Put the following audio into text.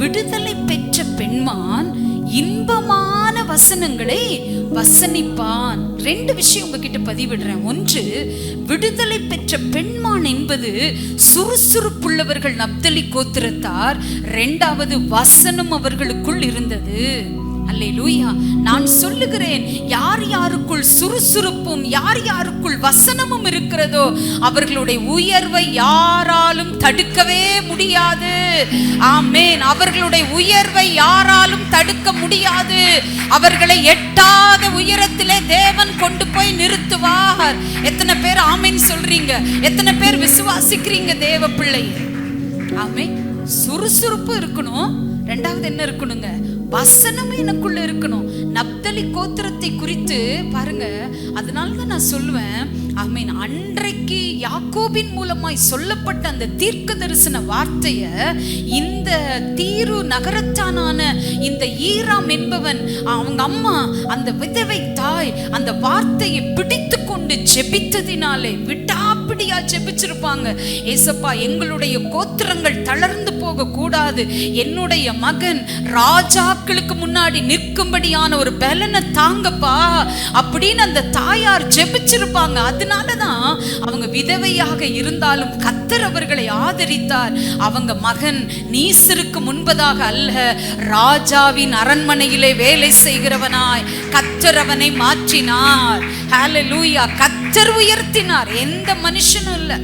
விடுதலை பெற்ற பெண்மான் இன்பமான வசனங்களை வசனிப்பான். 2 விஷயம் உங்ககிட்ட பதிவிடுறேன். ஒன்று, விடுதலை பெற்ற பெண்மான் என்பது சுறுசுறுப்புள்ளவர்கள் நப்தலி கோத்திரத்தார். 2வது, வசனம் அவர்களுக்குள் இருந்தது. அல்லேலூயா. நான் சொல்லுகிறேன், யார் யாருக்குள் சுறுசுறுப்பும் யார் யாருக்குள் வசனமும் இருக்கிறதோ அவர்களுடைய உயர்வை யாராலும் தடுக்கவே முடியாது. ஆமென். அவர்களுடைய உயர்வை யாராலும் தடுக்க முடியாது. அவர்களை எட்டாத உயரத்திலே தேவன் கொண்டு போய் நிறுத்துவார். எத்தனை பேர் ஆமென் சொல்றீங்க? எத்தனை பேர் விசுவாசிக்கிறீங்க தேவ பிள்ளையே? ஆமென். சுறுசுறுப்பு இருக்கணும். 2வது என்ன இருக்கணுங்க? வசனம் எனக்குள்ள இருக்கணும். நப்தலி கோத்திரத்தை குறித்து பாருங்க. அதனாலதான் நான் சொல்லுவேன், ஆமென், அன்றைக்கு யாக்கோபின் மூலமாய் சொல்லப்பட்ட அந்த தீர்க்க தரிசன வார்த்தைய இந்த தீரு நகரத்தானான இந்த ஈராம் என்பவன், அவங்க அம்மா, அந்த விதவை தாய் அந்த வார்த்தையை பிடித்து கொண்டு ஜெபித்ததினாலே விடாப்பிடியா ஜெபிச்சிருப்பாங்க. ஏசப்பா, எங்களுடைய கோத்திரங்கள் தளர்ந்து போக கூடாது, என்னுடைய மகன் ராஜாக்களுக்கு முன்னாடி நிற்கும்படியான ஒரு பலனை தாங்கப்பா அப்படின்னு அந்த தாயார் ஜெபிச்சிருப்பாங்க. அதனாலதான் அவங்க விதவையாக இருந்தாலும் கர்த்தர் அவர்களை ஆதரித்தார். அவங்க மகன் நீசருக்கு முன்பதாக அல்ல, ராஜாவின் அரண்மனையிலே வேலை செய்கிறவனாய் கர்த்தர் அவனை மாற்றினார். ஹல்லேலூயா. கர்த்தர் உயர்த்தினார், எந்த மனுஷனும் இல்ல.